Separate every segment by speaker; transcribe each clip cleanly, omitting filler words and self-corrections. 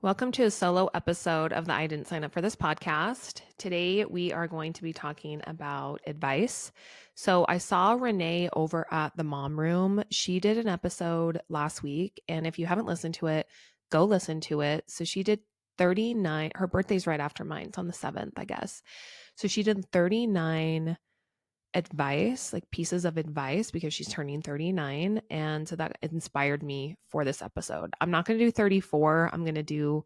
Speaker 1: Welcome to a solo episode of the I Didn't Sign Up for This podcast. Today, we are going to be talking about advice. So, I saw Renee over at the Mom Room. She did an episode last week. And if you haven't listened to it, go listen to it. So, she did 39. Her birthday's right after mine. It's on the 7th, I guess. So, she did 39 advice, like pieces of advice, because she's turning 39. And so that inspired me for this episode. I'm not going to do 34. I'm going to do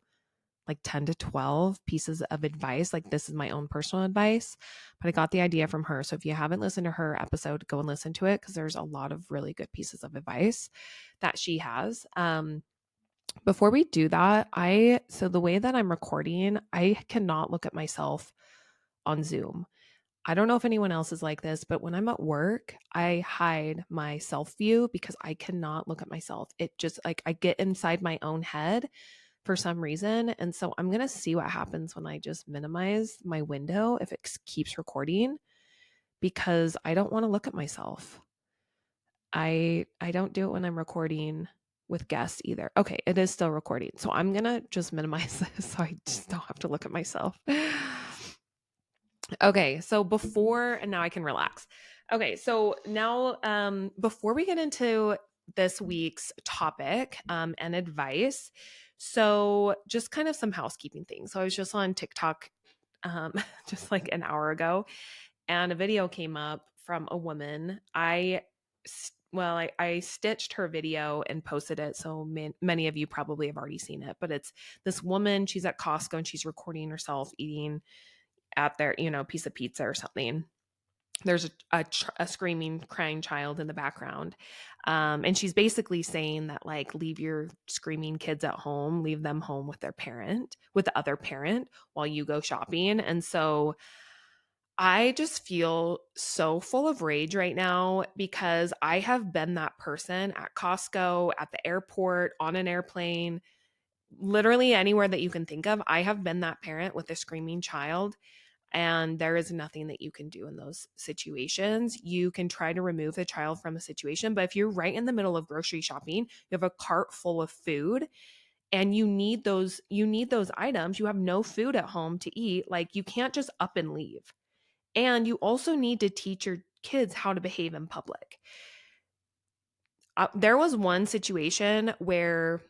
Speaker 1: like 10 to 12 pieces of advice. Like, this is my own personal advice, but I got the idea from her. So if you haven't listened to her episode, go and listen to it because there's a lot of really good pieces of advice that she has. Before we do that, so the way that I'm recording, I cannot look at myself on Zoom. I don't know if anyone else is like this, but when I'm at work, I hide my self view because I cannot look at myself. It just like I get inside my own head for some reason. And so I'm going to see what happens when I just minimize my window if it keeps recording because I don't want to look at myself. I don't do it when I'm recording with guests either. Okay, it is still recording. So I'm going to just minimize this so I just don't have to look at myself. Okay, so and now I can relax. Okay, so now before we get into this week's topic and advice, so just kind of some housekeeping things. So I was just on TikTok just like an hour ago, and a video came up from a woman. I stitched her video and posted it, so many of you probably have already seen it, but it's this woman, she's at Costco and she's recording herself eating at their, piece of pizza or something. There's a screaming, crying child in the background. And she's basically saying that, like, leave your screaming kids at home, leave them home with the other parent while you go shopping. And so I just feel so full of rage right now because I have been that person at Costco, at the airport, on an airplane, literally anywhere that you can think of. I have been that parent with a screaming child. And there is nothing that you can do in those situations. You can try to remove the child from a situation, but if you're right in the middle of grocery shopping, you have a cart full of food and you need those items, you have no food at home to eat, like, you can't just up and leave. And you also need to teach your kids how to behave in public. There was one situation where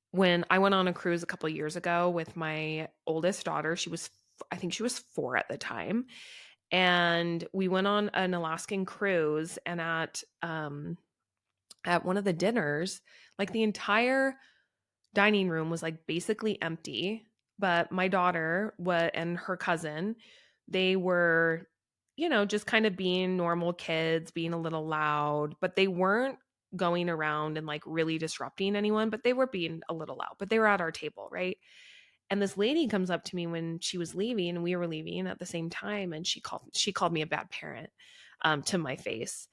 Speaker 1: when I went on a cruise a couple of years ago with my oldest daughter, I think she was 4 at the time. And we went on an Alaskan cruise, and at one of the dinners, like, the entire dining room was like basically empty, but my daughter and her cousin, they were, just kind of being normal kids, being a little loud, but they weren't going around and like really disrupting anyone, but they were being a little loud, but they were at our table, right? And this lady comes up to me when she was leaving and we were leaving at the same time, and she called me a bad parent to my face.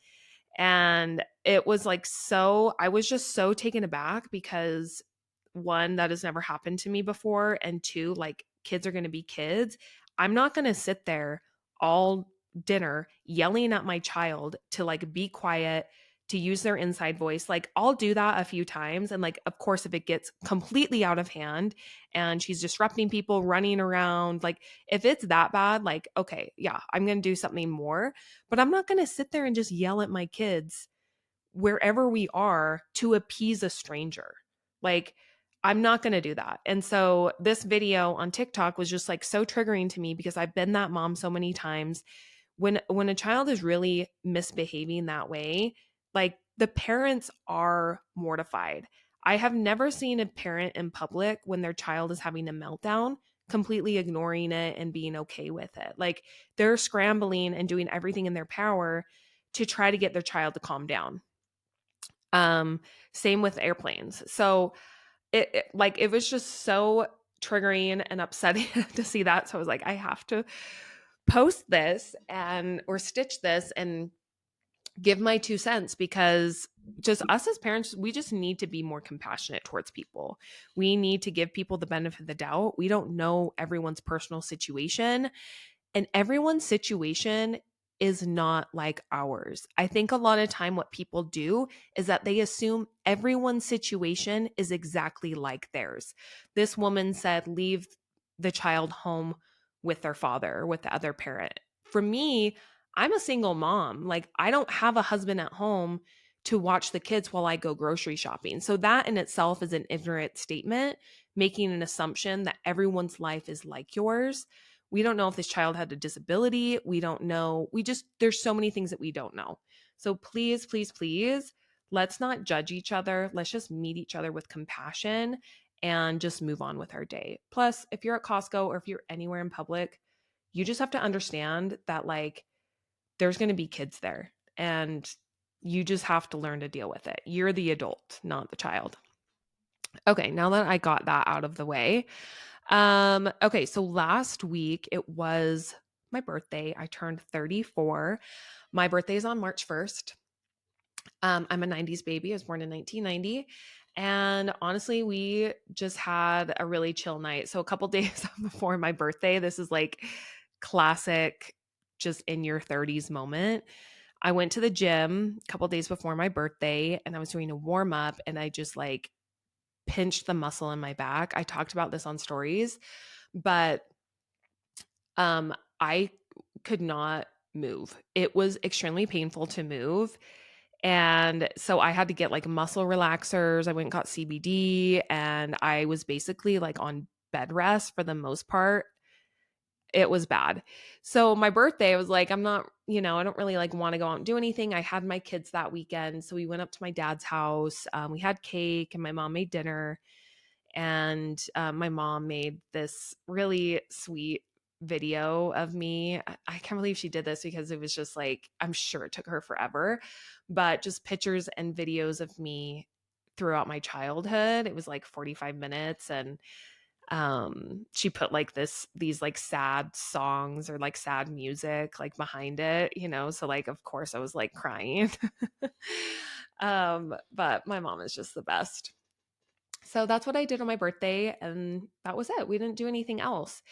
Speaker 1: And it was like, I was just so taken aback because, one, that has never happened to me before, and two, like, kids are going to be kids. I'm not going to sit there all dinner yelling at my child to, like, be quiet, to use their inside voice. Like, I'll do that a few times, and, like, of course, if it gets completely out of hand and she's disrupting people, running around, like, if it's that bad, like, okay, yeah, I'm going to do something more, but I'm not going to sit there and just yell at my kids wherever we are to appease a stranger. Like, I'm not going to do that. And so this video on TikTok was just like so triggering to me because I've been that mom so many times. When a child is really misbehaving that way, like, the parents are mortified. I have never seen a parent in public when their child is having a meltdown completely ignoring it and being okay with it. Like, they're scrambling and doing everything in their power to try to get their child to calm down. Same with airplanes. So it was just so triggering and upsetting to see that. So I was like, I have to post this or stitch this and give my 2 cents, because just us as parents, we just need to be more compassionate towards people. We need to give people the benefit of the doubt. We don't know everyone's personal situation, and everyone's situation is not like ours. I think a lot of time what people do is that they assume everyone's situation is exactly like theirs. This woman said, leave the child home with their father or with the other parent. For me, I'm a single mom. Like, I don't have a husband at home to watch the kids while I go grocery shopping. So that in itself is an ignorant statement, making an assumption that everyone's life is like yours. We don't know if this child had a disability. We don't know. There's so many things that we don't know. So please, please, please, let's not judge each other. Let's just meet each other with compassion and just move on with our day. Plus, if you're at Costco or if you're anywhere in public, you just have to understand that, like, there's going to be kids there and you just have to learn to deal with it. You're the adult, not the child. Okay, now that I got that out of the way. Okay, so last week it was my birthday. I turned 34. My birthday is on March 1st. I'm a 90s baby. I was born in 1990. And honestly, we just had a really chill night. So a couple days before my birthday, this is like classic, just in your 30s moment. I went to the gym a couple days before my birthday and I was doing a warm up and I just like pinched the muscle in my back. I talked about this on stories, but I could not move. It was extremely painful to move. And so I had to get like muscle relaxers. I went and got CBD and I was basically like on bed rest for the most part. It was bad. So my birthday, I was like, I'm not, I don't really like want to go out and do anything. I had my kids that weekend. So we went up to my dad's house. We had cake and my mom made dinner. And my mom made this really sweet video of me. I can't believe she did this because it was just like, I'm sure it took her forever, but just pictures and videos of me throughout my childhood. It was like 45 minutes and she put like these like sad songs or like sad music like behind it, so like of course I was like crying. But my mom is just the best. So that's what I did on my birthday. And that was it. We didn't do anything else.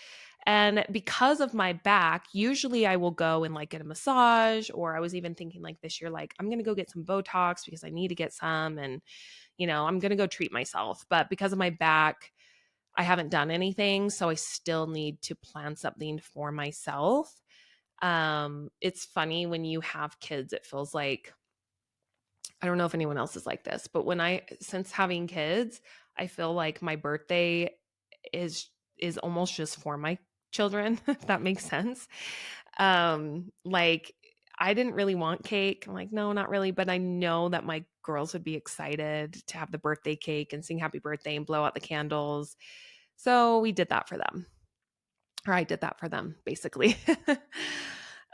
Speaker 1: And because of my back, usually I will go and like get a massage, or I was even thinking like this year, like I'm going to go get some Botox because I need to get some. And, I'm going to go treat myself. But because of my back, I haven't done anything. So I still need to plan something for myself. It's funny when you have kids, it feels like, I don't know if anyone else is like this, but since having kids, I feel like my birthday is almost just for my children, if that makes sense. Like I didn't really want cake. I'm like, no, not really, but I know that my girls would be excited to have the birthday cake and sing happy birthday and blow out the candles. So we did that for them. Or I did that for them, basically.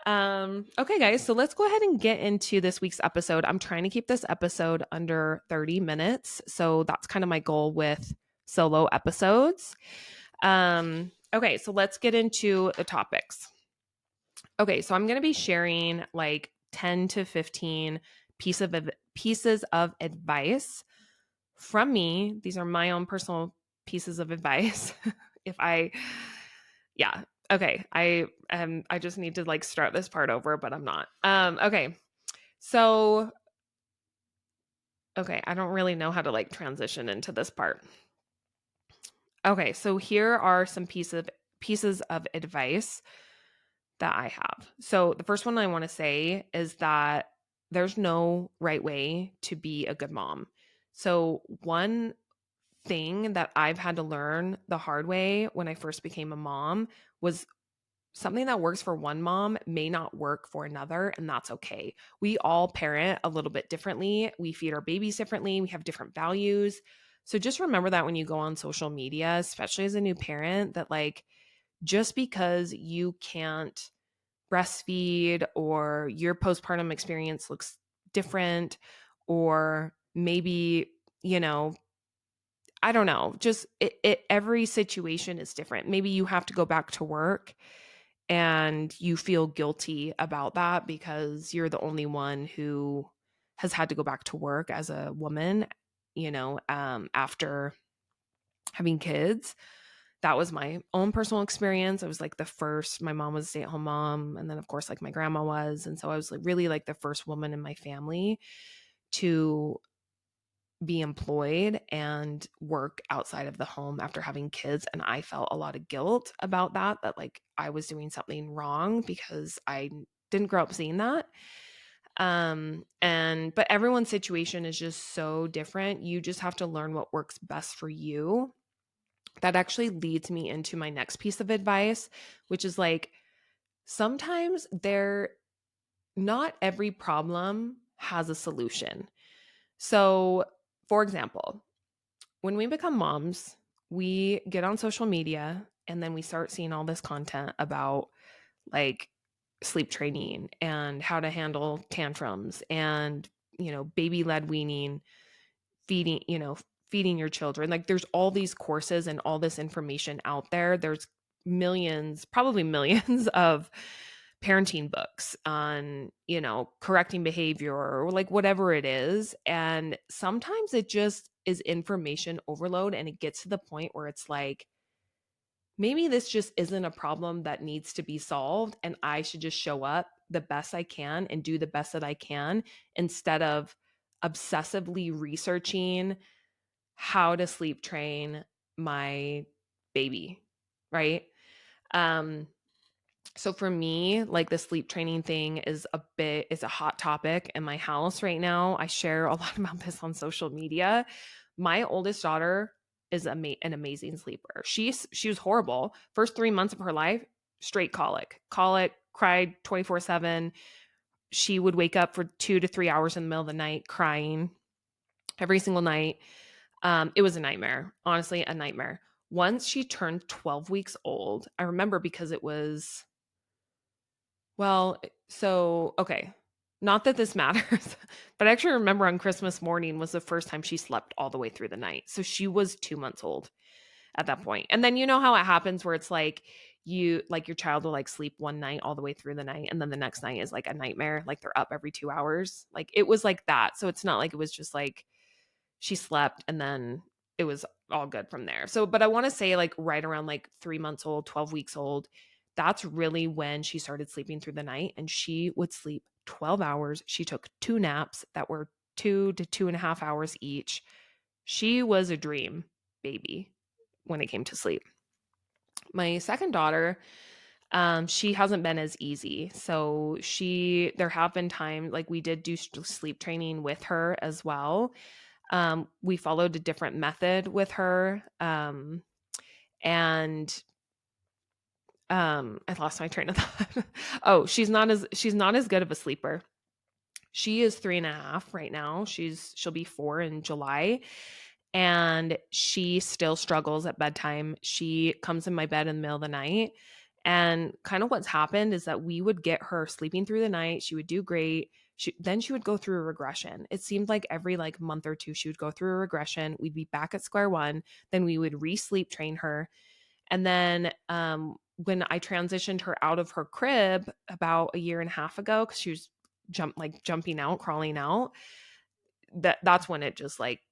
Speaker 1: Okay, guys, so let's go ahead and get into this week's episode. I'm trying to keep this episode under 30 minutes. So that's kind of my goal with solo episodes. Okay, so let's get into the topics. Okay, so I'm going to be sharing like 10 to 15 pieces of advice from me. These are my own personal pieces of advice. Yeah. Okay. I just need to like start this part over, but I'm not. Okay. So okay, I don't really know how to like transition into this part. Okay, so here are some pieces of advice that I have. So the first one I want to say is that there's no right way to be a good mom. So one thing that I've had to learn the hard way when I first became a mom was something that works for one mom may not work for another, and that's okay. We all parent a little bit differently. We feed our babies differently. We have different values. So just remember that when you go on social media, especially as a new parent, that like just because you can't breastfeed or your postpartum experience looks different, or maybe, I don't know, just every situation is different. Maybe you have to go back to work and you feel guilty about that because you're the only one who has had to go back to work as a woman, after having kids. that was my own personal experience. I was like the first, my mom was a stay-at-home mom, and then of course like my grandma was, and so I was like really like the first woman in my family to be employed and work outside of the home after having kids. And I felt a lot of guilt about that like I was doing something wrong because I didn't grow up seeing that. And but everyone's situation is just so different. You just have to learn what works best for you. That actually leads me into my next piece of advice, which is like sometimes not every problem has a solution. So, for example, when we become moms, we get on social media and then we start seeing all this content about like sleep training and how to handle tantrums and, baby led weaning, feeding, feeding your children. Like there's all these courses and all this information out there. There's millions, probably millions of parenting books on, correcting behavior or like whatever it is. And sometimes it just is information overload and it gets to the point where it's like, maybe this just isn't a problem that needs to be solved. And I should just show up the best I can and do the best that I can instead of obsessively researching how to sleep train my baby. Right. Um, so for me, like the sleep training thing is a hot topic in my house right now. I share a lot about this on social media. My oldest daughter is an amazing sleeper. She was horrible. First 3 months of her life, straight colic, cried 24/7. She would wake up for 2 to 3 hours in the middle of the night crying every single night. It was a nightmare, honestly, a nightmare. Once she turned 12 weeks old, I remember because it was okay. Not that this matters, but I actually remember on Christmas morning was the first time she slept all the way through the night. So she was 2 months old at that point. And then you know how it happens where it's like your child will like sleep one night all the way through the night and then the next night is like a nightmare, like they're up every 2 hours. Like it was like that. So it's not like it was just like she slept and then it was all good from there. So, but I want to say like right around like 3 months old, 12 weeks old, that's really when she started sleeping through the night and she would sleep 12 hours. She took 2 naps that were 2 to 2.5 hours each. She was a dream baby when it came to sleep. My second daughter, she hasn't been as easy. So there have been times like we did do sleep training with her as well. We followed a different method with her. And I lost my train of thought. Oh, she's not as good of a sleeper. She is 3.5 right now. She'll be 4 in July. And she still struggles at bedtime. She comes in my bed in the middle of the night. And kind of what's happened is that we would get her sleeping through the night. She would do great. Then she would go through a regression. It seemed like every like month or two, she would go through a regression. We'd be back at square one. Then we would re-sleep train her. And then when I transitioned her out of her crib about a year and a half ago, because she was jumping out, crawling out, that's when it just like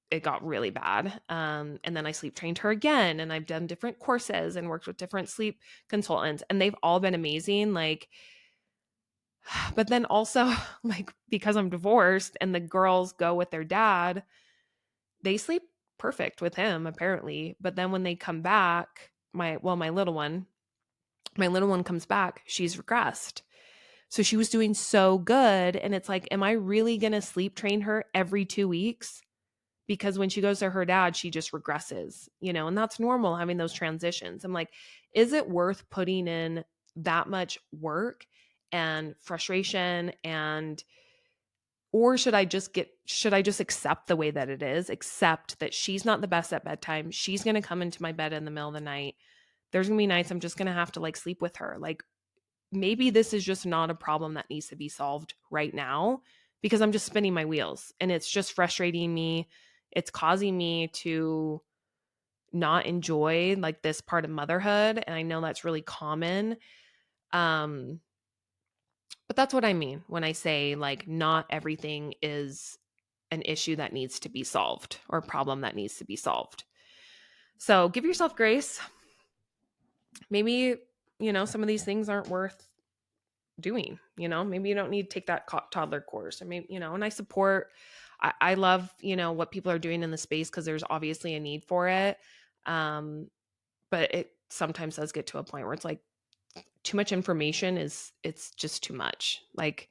Speaker 1: it got really bad. And then I sleep trained her again, and I've done different courses and worked with different sleep consultants, and they've all been amazing. Like, but then also like because I'm divorced and the girls go with their dad, they sleep perfect with him apparently. But then when they come back, my little one comes back, she's regressed. So she was doing so good, and it's like, am I really going to sleep train her every 2 weeks? Because when she goes to her dad, she just regresses, and that's normal having those transitions. I'm like, is it worth putting in that much work and frustration or should I just accept the way that it is, accept that she's not the best at bedtime. She's going to come into my bed in the middle of the night. There's going to be nights I'm just going to have to like sleep with her. Like maybe this is just not a problem that needs to be solved right now because I'm just spinning my wheels and it's just frustrating me. It's causing me to not enjoy like this part of motherhood. And I know that's really common. But that's what I mean when I say like not everything is an issue that needs to be solved or a problem that needs to be solved. So give yourself grace. Maybe, some of these things aren't worth doing. Maybe you don't need to take that toddler course. I mean, and I love, what people are doing in the space because there's obviously a need for it. But it sometimes does get to a point where it's like too much information it's just too much. Like,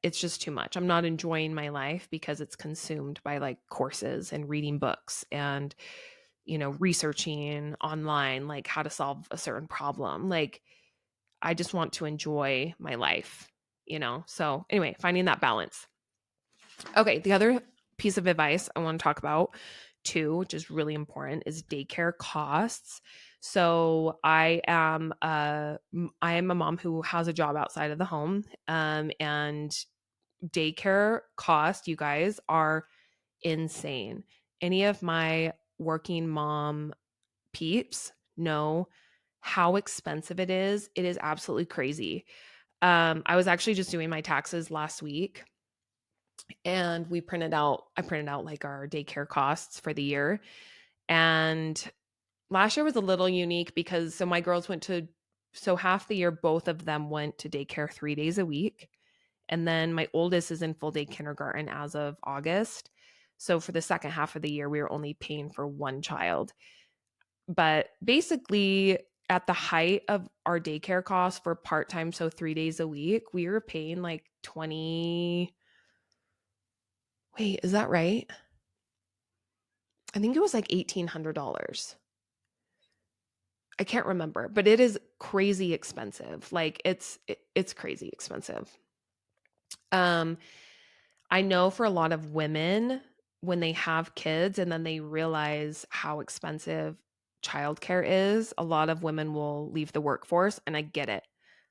Speaker 1: it's just too much. I'm not enjoying my life because it's consumed by like courses and reading books and, researching online, like how to solve a certain problem. Like, I just want to enjoy my life, So, anyway, finding that balance. Okay, the other piece of advice I want to talk about too, which is really important, is daycare costs. So, I am a mom who has a job outside of the home, and daycare costs, you guys, are insane. Any of my working mom peeps know how expensive it is. It is absolutely crazy. I was actually just doing my taxes last week, and I printed out like our daycare costs for the year. And last year was a little unique because my girls so half the year, both of them went to daycare 3 days a week. And then my oldest is in full day kindergarten as of August. So for the second half of the year, we were only paying for one child. But basically, at the height of our daycare costs for part time, so 3 days a week, we were paying like 20. Wait, is that right? I think it was like $1,800. I can't remember, but it is crazy expensive. Like, it's crazy expensive. Um, I know for a lot of women, when they have kids and then they realize how expensive childcare is, a lot of women will leave the workforce. And I get it.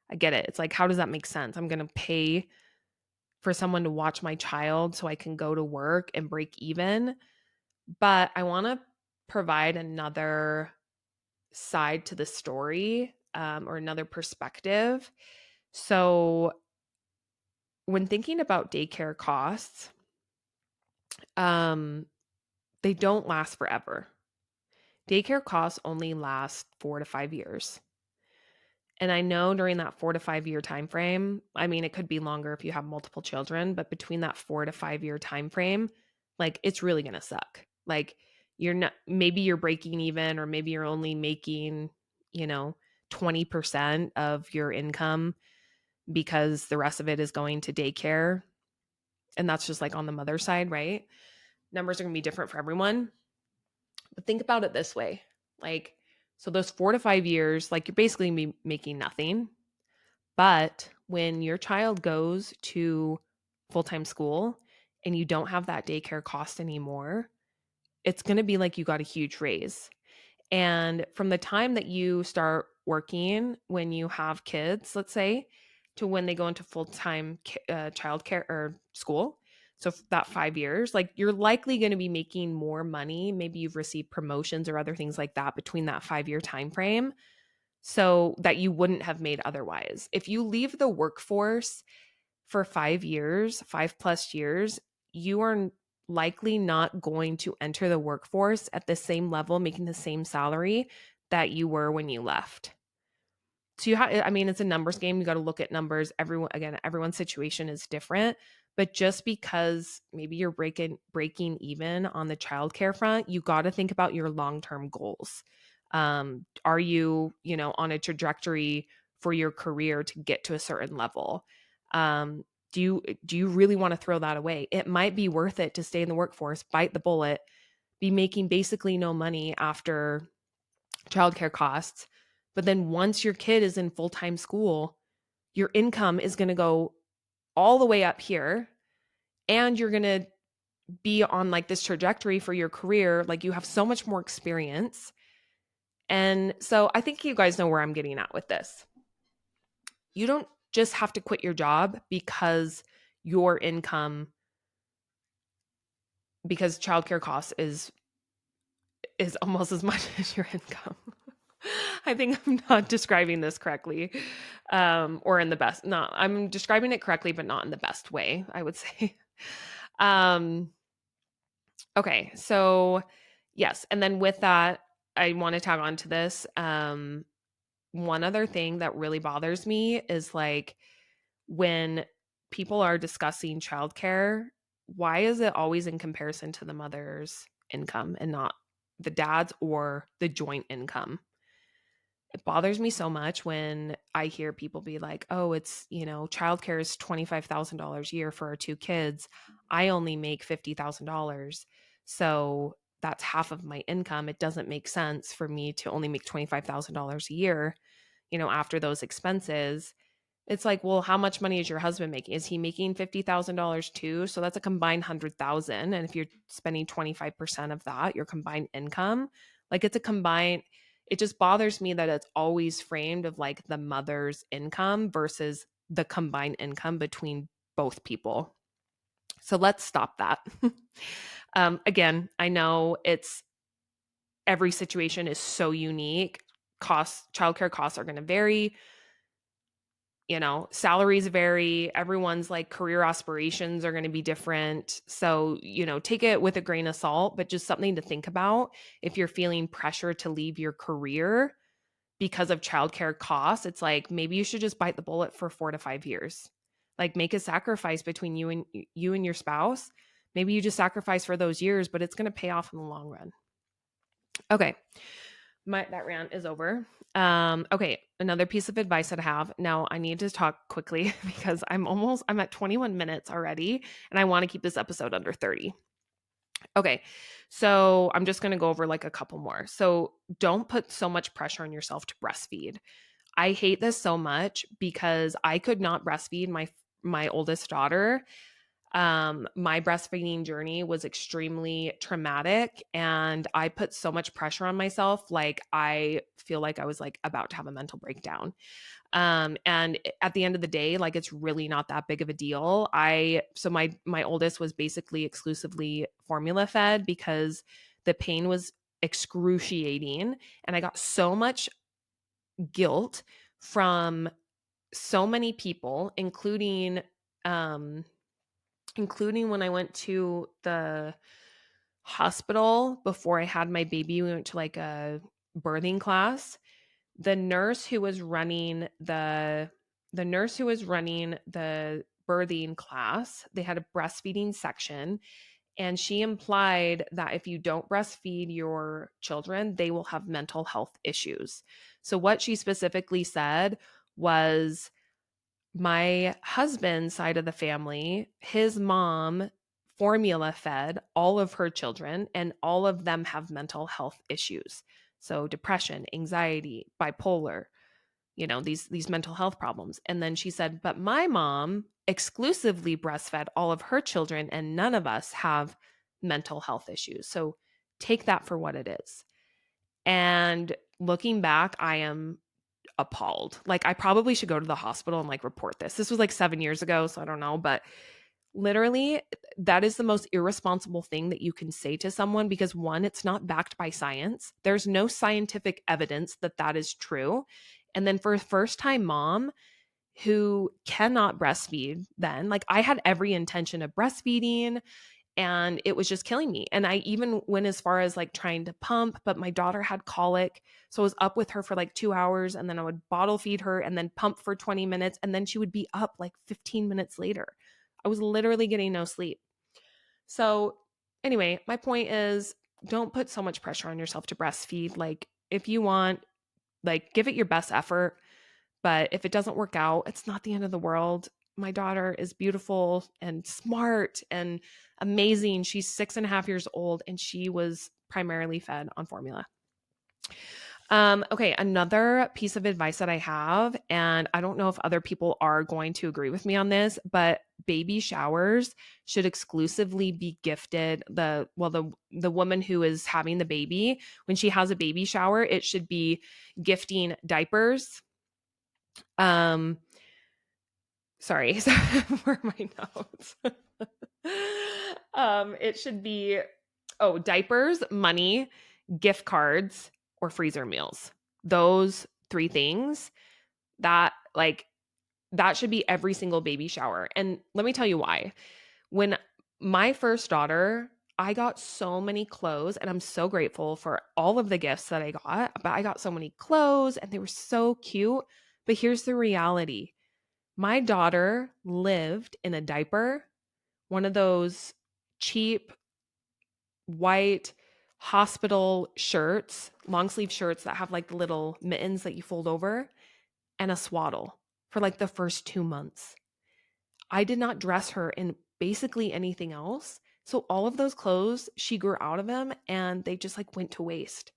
Speaker 1: I get it. It's like, how does that make sense? I'm going to pay for someone to watch my child so I can go to work and break even. But I want to provide another side to the story, or another perspective. So, when thinking about daycare costs, um, they don't last forever. Daycare costs only last 4 to 5 years. And I know during that 4 to 5 year time frame, I mean, it could be longer if you have multiple children, but between that 4 to 5 year time frame, like, it's really going to suck. Like, maybe you're breaking even, or maybe you're only making, you know, 20% of your income because the rest of it is going to daycare. And that's just like on the mother side, right? Numbers are going to be different for everyone. But think about it this way. Like, so those 4 to 5 years, like, you're basically making nothing. But when your child goes to full time school and you don't have that daycare cost anymore, it's going to be like you got a huge raise. And from the time that you start working when you have kids, let's say, to when they go into full time childcare or school, so that 5 years, like, you're likely going to be making more money. Maybe you've received promotions or other things like that between that 5 year time frame, so that you wouldn't have made otherwise. If you leave the workforce for 5 years, 5+ years, you are likely not going to enter the workforce at the same level, making the same salary that you were when you left. So I mean, it's a numbers game. You got to look at numbers. Everyone's situation is different, but just because maybe you're breaking even on the childcare front, you got to think about your long-term goals. Are you, on a trajectory for your career to get to a certain level? Do you really want to throw that away? It might be worth it to stay in the workforce, bite the bullet, be making basically no money after childcare costs. But then once your kid is in full-time school, your income is going to go all the way up here, and you're going to be on like this trajectory for your career. Like, you have so much more experience. And so I think you guys know where I'm getting at with this. You don't just have to quit your job because your income, because childcare costs is almost as much as your income. I think I'm not describing this correctly, or in the best. No, I'm describing it correctly, but not in the best way, I would say. Okay, so Yes. And then with that, I want to tag on to this. One other thing that really bothers me is like when people are discussing childcare, why is it always in comparison to the mother's income and not the dad's or the joint income? It bothers me so much when I hear people be like, oh, it's, childcare is $25,000 a year for our two kids. I only make $50,000. So that's half of my income. It doesn't make sense for me to only make $25,000 a year, after those expenses. It's like, well, how much money is your husband making? Is he making $50,000 too? So that's a combined 100,000. And if you're spending 25% of that, your combined income, like it's a combined, it just bothers me that it's always framed of like the mother's income versus the combined income between both people. So let's stop that. Again, I know every situation is so unique. Childcare costs are going to vary. Salaries vary. Everyone's like career aspirations are going to be different. So, take it with a grain of salt, but just something to think about if you're feeling pressure to leave your career because of childcare costs. It's like maybe you should just bite the bullet for 4 to 5 years. Like make a sacrifice between you and your spouse. Maybe you just sacrifice for those years, but it's going to pay off in the long run. Okay. That rant is over. Okay, another piece of advice that I have. Now I need to talk quickly because I'm at 21 minutes already and I want to keep this episode under 30. Okay. So I'm just going to go over like a couple more. So don't put so much pressure on yourself to breastfeed. I hate this so much because I could not breastfeed my oldest daughter. My breastfeeding journey was extremely traumatic and I put so much pressure on myself. Like I feel like I was like about to have a mental breakdown. And at the end of the day, like it's really not that big of a deal. So my oldest was basically exclusively formula fed because the pain was excruciating and I got so much guilt from so many people, including when I went to the hospital before I had my baby. We went to like a birthing class. The nurse who was running the birthing class, they had a breastfeeding section, and she implied that if you don't breastfeed your children, they will have mental health issues. So what she specifically said was my husband's side of the family, his mom formula fed all of her children, and all of them have mental health issues. So depression, anxiety, bipolar, these mental health problems. And then she said, but my mom exclusively breastfed all of her children, and none of us have mental health issues. So take that for what it is. And looking back, I am appalled. Like I probably should go to the hospital and like report this. This was like 7 years ago, so I don't know, but literally that is the most irresponsible thing that you can say to someone because one, it's not backed by science. There's no scientific evidence that that is true. And then for a first-time mom who cannot breastfeed, then like I had every intention of breastfeeding and it was just killing me. And I even went as far as like trying to pump, but my daughter had colic. So I was up with her for like 2 hours and then I would bottle feed her and then pump for 20 minutes. And then she would be up like 15 minutes later. I was literally getting no sleep. So anyway, my point is don't put so much pressure on yourself to breastfeed. Like if you want, like give it your best effort. But if it doesn't work out, it's not the end of the world. My daughter is beautiful and smart and amazing. She's 6.5 years old and she was primarily fed on formula. Okay, another piece of advice that I have, and I don't know if other people are going to agree with me on this, but baby showers should exclusively be gifted the woman who is having the baby, when she has a baby shower, it should be gifting diapers. Sorry, for my notes. It should be diapers, money, gift cards, or freezer meals. Those three things that that should be every single baby shower. And let me tell you why. When my first daughter, I got so many clothes, and I'm so grateful for all of the gifts that I got, but I got so many clothes and they were so cute. But here's the reality. My daughter lived in a diaper, one of those cheap white hospital shirts, long sleeve shirts that have like the little mittens that you fold over, and a swaddle for like the first 2 months. I did not dress her in basically anything else. So all of those clothes, she grew out of them and they just like went to waste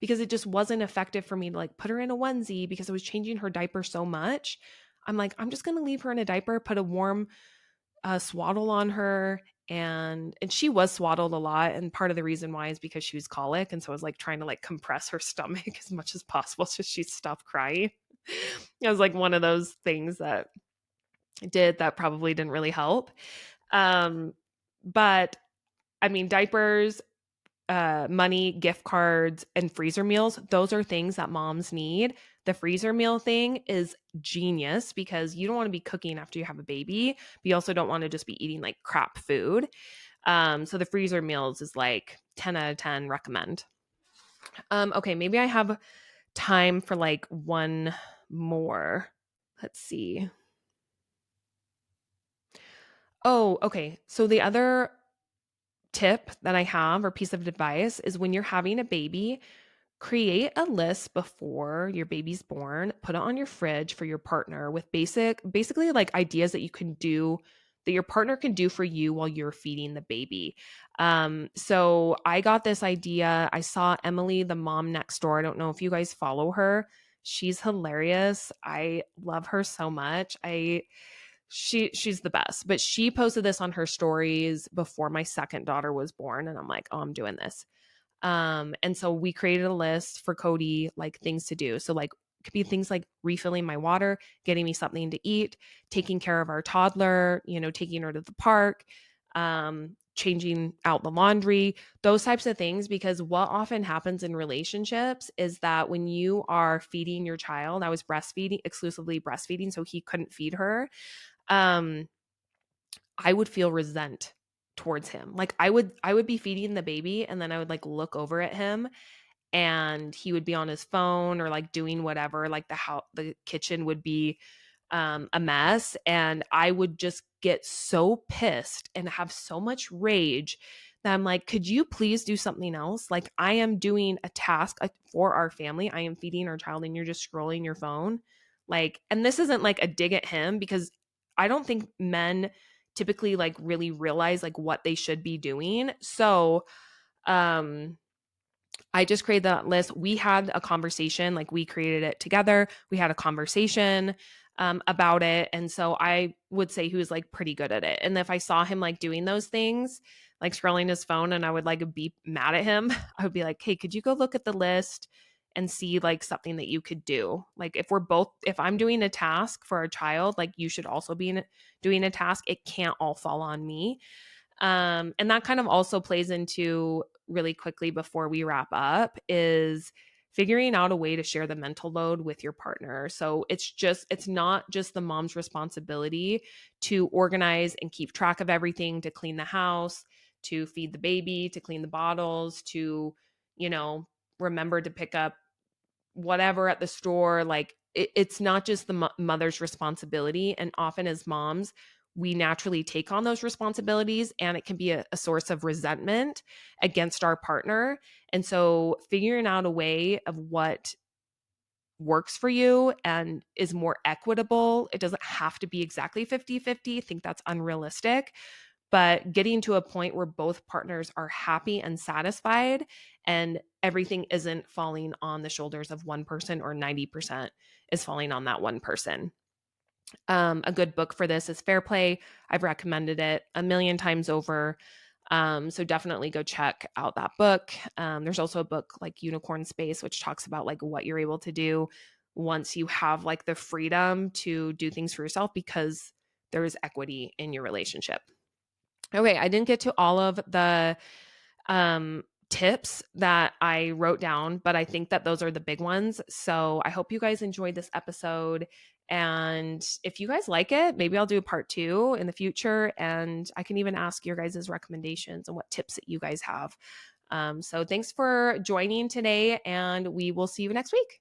Speaker 1: because it just wasn't effective for me to like put her in a onesie because I was changing her diaper so much. I'm like, I'm just going to leave her in a diaper, put a warm swaddle on her. And she was swaddled a lot, and part of the reason why is because she was colic, and so I was like trying to like compress her stomach as much as possible so she stopped crying. It was like one of those things that I did that probably didn't really help. Um, but I mean, diapers, money, gift cards, and freezer meals, those are things that moms need. The freezer meal thing is genius because you don't want to be cooking after you have a baby, but you also don't want to just be eating like crap food. So the freezer meals is like 10 out of 10 recommend. Okay, maybe I have time for like one more. Let's see. Oh, okay. So the other tip that I have or piece of advice is when you're having a baby, create a list before your baby's born, put it on your fridge for your partner with basically like ideas that you can do that your partner can do for you while you're feeding the baby. So I got this idea. I saw Emily, the mom next door. I don't know if you guys follow her. She's hilarious. I love her so much. She's the best. But she posted this on her stories before my second daughter was born, and I'm like, "Oh, I'm doing this." And so we created a list for Cody, like things to do. So like it could be things like refilling my water, getting me something to eat, taking care of our toddler, taking her to the park, changing out the laundry, those types of things. Because what often happens in relationships is that when you are feeding your child, I was breastfeeding, exclusively breastfeeding, so he couldn't feed her. Um, I would feel resent towards him. Like I would be feeding the baby and then I would like look over at him and he would be on his phone or like doing whatever, like the kitchen would be a mess, and I would just get so pissed and have so much rage that I'm like, could you please do something else? Like I am doing a task for our family. I am feeding our child and you're just scrolling your phone. Like, and this isn't like a dig at him because I don't think men typically like really realize like what they should be doing. So, I just created that list. We had a conversation, like we created it together. We had a conversation about it. And so I would say he was like pretty good at it. And if I saw him like doing those things, like scrolling his phone, and I would like be mad at him, I would be like, hey, could you go look at the list and see like something that you could do? Like if I'm doing a task for a child, like you should also be doing a task. It can't all fall on me. And that kind of also plays into really quickly before we wrap up is figuring out a way to share the mental load with your partner. So it's not just the mom's responsibility to organize and keep track of everything, to clean the house, to feed the baby, to clean the bottles, to, you know, remember to pick up whatever at the store. Like it's not just the mother's responsibility. And often as moms, we naturally take on those responsibilities, and it can be a source of resentment against our partner. And so figuring out a way of what works for you and is more equitable, it doesn't have to be exactly 50-50. I think that's unrealistic, but getting to a point where both partners are happy and satisfied and everything isn't falling on the shoulders of one person, or 90% is falling on that one person. A good book for this is Fair Play. I've recommended it a million times over. So definitely go check out that book. There's also a book like Unicorn Space, which talks about like what you're able to do once you have like the freedom to do things for yourself because there is equity in your relationship. Okay, I didn't get to all of the tips that I wrote down, but I think that those are the big ones. So I hope you guys enjoyed this episode. And if you guys like it, maybe I'll do a part 2 in the future. And I can even ask your guys' recommendations and what tips that you guys have. So thanks for joining today, and we will see you next week.